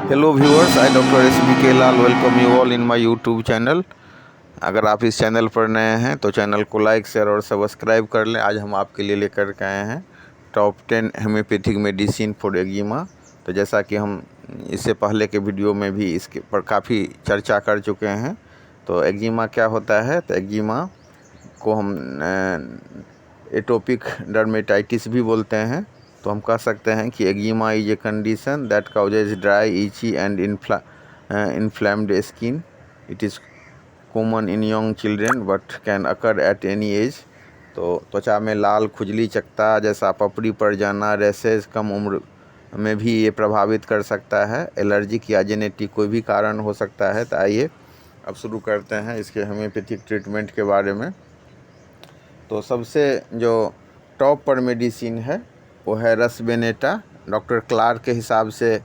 Hello viewers, I doctor SBK Lal welcome you all in my YouTube channel. अगर आप इस channel पर नए हैं तो चैनल को लाइक शेयर और सब्सक्राइब कर लें। आज हम आपके लिए लेकर के आए हैं top 10 homeopathic medicine for eczema. तो जैसा कि हम इससे पहले के वीडियो में भी इसके पर काफ़ी चर्चा कर चुके हैं। तो एक्जिमा क्या होता है? तो एक्जिमा को हम एटोपिक डर्मेटाइटिस भी बोलते हैं। तो हम कह सकते हैं कि eczema is a condition that causes dry, itchy and inflamed skin. It is common in young children but can occur at any age. तो त्वचा में लाल, खुजली, चकत्ता जैसा पपड़ी पड़ जाना, रेसेस कम उम्र में भी ये प्रभावित कर सकता है। एलर्जिक या जेनेटिक कोई भी कारण हो सकता है। तो आइए अब शुरू करते हैं इसके होम्योपैथिक ट्रीटमेंट के बारे में। तो सबसे जो टॉप पर मेडिसिन है वो है रसबेनेटा। डॉक्टर क्लार्क के हिसाब से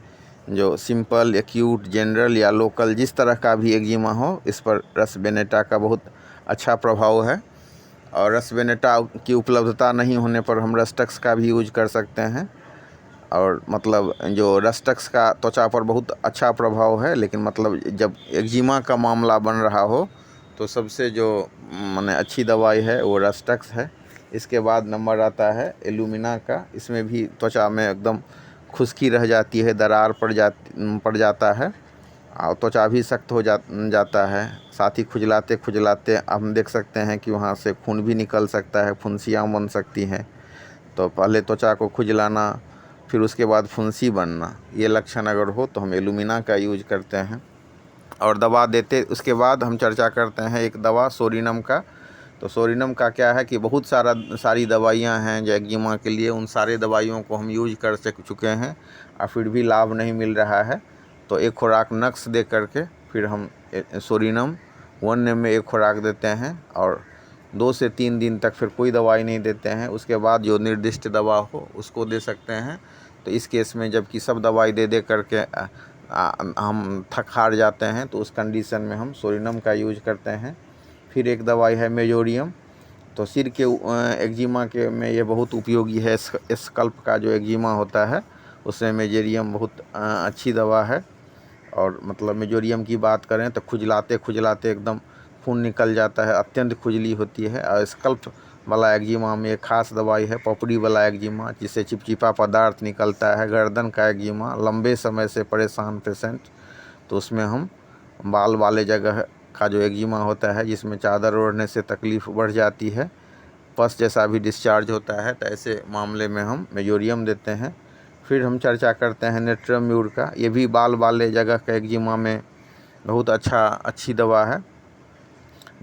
जो सिंपल, एक्यूट, जनरल या लोकल जिस तरह का भी एक्जिमा हो, इस पर रसबेनेटा का बहुत अच्छा प्रभाव है। और रसबेनेटा की उपलब्धता नहीं होने पर हम रस्टक्स का भी यूज कर सकते हैं। और मतलब जो रस्टक्स का त्वचा पर बहुत अच्छा प्रभाव है, लेकिन मतलब जब एक्जिमा का मामला बन रहा हो तो सबसे जो माने अच्छी दवाई है वो रस्टक्स है। इसके बाद नंबर आता है एलुमिना का। इसमें भी त्वचा में एकदम खुश्की रह जाती है, दरार पड़ जाता है और त्वचा भी सख्त हो जाता है। साथ ही खुजलाते खुजलाते हम देख सकते हैं कि वहाँ से खून भी निकल सकता है, फुंसियाँ बन सकती हैं। तो पहले त्वचा को खुजलाना, फिर उसके बाद फुंसी बनना, ये लक्षण अगर हो तो हम एलुमिना का यूज करते हैं और दवा देते। उसके बाद हम चर्चा करते हैं एक दवा सोरिनम का। तो सोरिनम का क्या है कि बहुत सारी दवाइयां हैं जो एक्जिमा के लिए, उन सारे दवाइयों को हम यूज कर चुके हैं और फिर भी लाभ नहीं मिल रहा है। तो एक खुराक नक्स दे करके फिर हम सोरिनम 1 ml में एक खुराक देते हैं और 2 से 3 दिन तक फिर कोई दवाई नहीं देते हैं। उसके बाद जो निर्दिष्ट दवा हो उसको दे सकते हैं। तो इस केस में जबकि सब दवाई दे करके हम थक हार जाते हैं, तो उस कंडीशन में हम सोरिनम का यूज करते हैं। फिर एक दवाई है मेजोरियम। तो सिर के एक्जिमा के में ये बहुत उपयोगी है। स्कल्प का जो एक्जिमा होता है उसमें मेजोरियम बहुत अच्छी दवा है। और मतलब मेजोरियम की बात करें तो खुजलाते खुजलाते एकदम खून निकल जाता है, अत्यंत खुजली होती है। और स्कल्प वाला एक्जिमा में एक खास दवाई है पपड़ी वाला एक्जिमा, जिससे चिपचिपा पदार्थ निकलता है। गर्दन का एक्जिमा, लंबे समय से परेशान पेशेंट, तो उसमें हम बाल वाले जगह का जो एक्जिमा होता है जिसमें चादर ओढ़ने से तकलीफ़ बढ़ जाती है, पस जैसा भी डिस्चार्ज होता है, तो ऐसे मामले में हम मेजोरियम देते हैं। फिर हम चर्चा करते हैं नेट्रम्यूर का। ये भी बाल वाले जगह का एक्जिमा में बहुत अच्छी दवा है,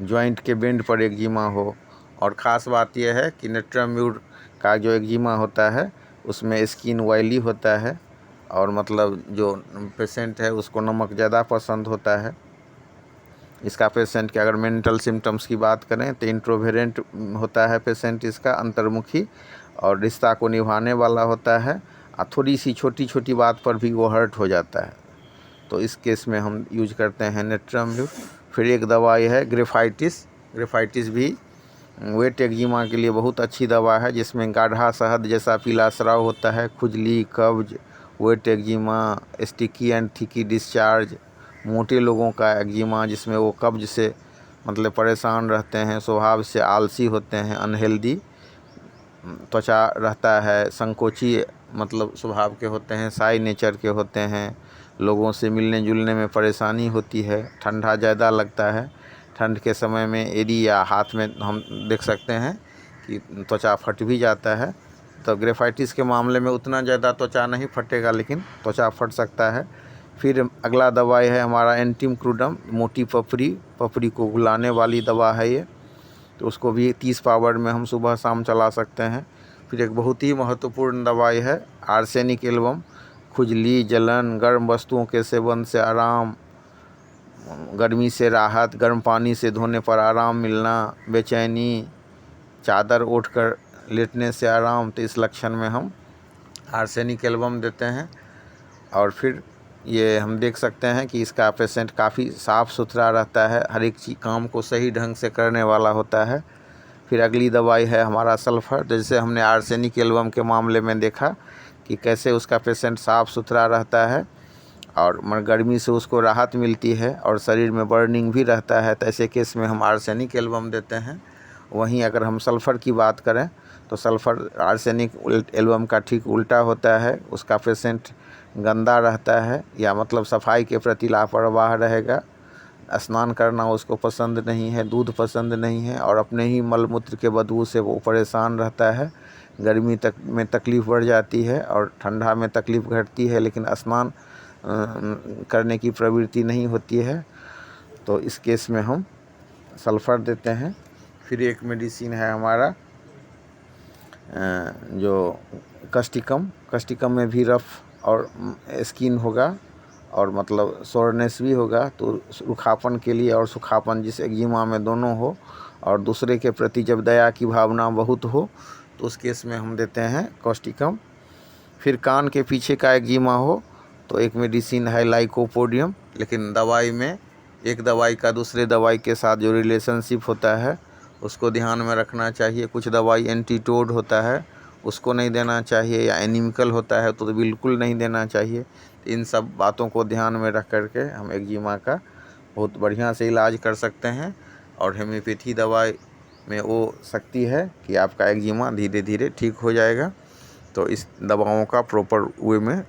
जॉइंट के बेंड पर एक्जिमा हो। और ख़ास बात यह है कि नेट्रम्यूर का जो एक्जिमा होता है उसमें स्किन ऑयली होता है और मतलब जो पेशेंट है उसको नमक ज़्यादा पसंद होता है। इसका पेशेंट के अगर मेंटल सिम्टम्स की बात करें तो इंट्रोवेरेंट होता है पेशेंट, इसका अंतर्मुखी और रिश्ता को निभाने वाला होता है और थोड़ी सी छोटी छोटी बात पर भी वो हर्ट हो जाता है। तो इस केस में हम यूज करते हैं नेट्रम्यूर। फिर एक दवाई है ग्रेफाइटिस। ग्रेफाइटिस भी वेट एक्जिमा के लिए बहुत अच्छी दवा है, जिसमें गाढ़ा शहद जैसा पीला स्राव होता है। खुजली, कब्ज, wet eczema, sticky and thick discharge, मोटे लोगों का एक्जिमा जिसमें वो कब्ज से मतलब परेशान रहते हैं, स्वभाव से आलसी होते हैं, अनहेल्दी त्वचा रहता है, संकोची मतलब स्वभाव के होते हैं, साई नेचर के होते हैं, लोगों से मिलने जुलने में परेशानी होती है, ठंडा ज़्यादा लगता है। ठंड के समय में एड़ी या हाथ में हम देख सकते हैं कि त्वचा फट भी जाता है। तो ग्रेफाइटिस के मामले में उतना ज़्यादा त्वचा नहीं फटेगा, लेकिन त्वचा फट सकता है। फिर अगला दवाई है हमारा एंटीम-क्रूडम, मोटी पपड़ी को गुलाने वाली दवा है ये। तो उसको भी 30 पावर में हम सुबह शाम चला सकते हैं। फिर एक बहुत ही महत्वपूर्ण दवाई है आर्सेनिक एल्बम। खुजली, जलन, गर्म वस्तुओं के सेवन से आराम, गर्मी से राहत, गर्म पानी से धोने पर आराम मिलना, बेचैनी, चादर ओढ़कर लेटने से आराम, तो इस लक्षण में हम आर्सेनिक एल्बम देते हैं। और फिर ये हम देख सकते हैं कि इसका पेशेंट काफ़ी साफ़ सुथरा रहता है, हर एक चीज़ काम को सही ढंग से करने वाला होता है। फिर अगली दवाई है हमारा सल्फ़र। जैसे हमने आर्सेनिक एल्बम के मामले में देखा कि कैसे उसका पेशेंट साफ़ सुथरा रहता है और गर्मी से उसको राहत मिलती है और शरीर में बर्निंग भी रहता है, तो ऐसे केस में हम आर्सेनिक एल्बम देते हैं। वहीं अगर हम सल्फ़र की बात करें तो सल्फ़र आर्सेनिक एल्बम का ठीक उल्टा होता है। उसका पेशेंट गंदा रहता है या मतलब सफाई के प्रति लापरवाह रहेगा, स्नान करना उसको पसंद नहीं है, दूध पसंद नहीं है और अपने ही मलमूत्र के बदबू से वो परेशान रहता है। गर्मी तक में तकलीफ़ बढ़ जाती है और ठंडा में तकलीफ़ घटती है, लेकिन स्नान करने की प्रवृत्ति नहीं होती है। तो इस केस में हम सल्फ़र देते हैं। फिर एक मेडिसिन है हमारा जो कस्टिकम में भी रफ और स्किन होगा और मतलब सोरनेस भी होगा, तो रूखापन के लिए और सुखापन जिस एक्जिमा में दोनों हो और दूसरे के प्रति जब दया की भावना बहुत हो तो उस केस में हम देते हैं कॉस्टिकम। फिर कान के पीछे का एक्जिमा हो तो एक मेडिसिन है लाइकोपोडियम, लेकिन दवाई में एक दवाई का दूसरे दवाई के साथ जो रिलेशनशिप होता है उसको ध्यान में रखना चाहिए। कुछ दवाई एंटीटोड होता है, उसको नहीं देना चाहिए, या एनिमिकल होता है तो बिल्कुल नहीं देना चाहिए। इन सब बातों को ध्यान में रख करके हम एक्जिमा का बहुत बढ़िया से इलाज कर सकते हैं। और होम्योपैथी दवाई में वो शक्ति है कि आपका एक्जिमा धीरे धीरे ठीक हो जाएगा। तो इस दवाओं का प्रॉपर वे में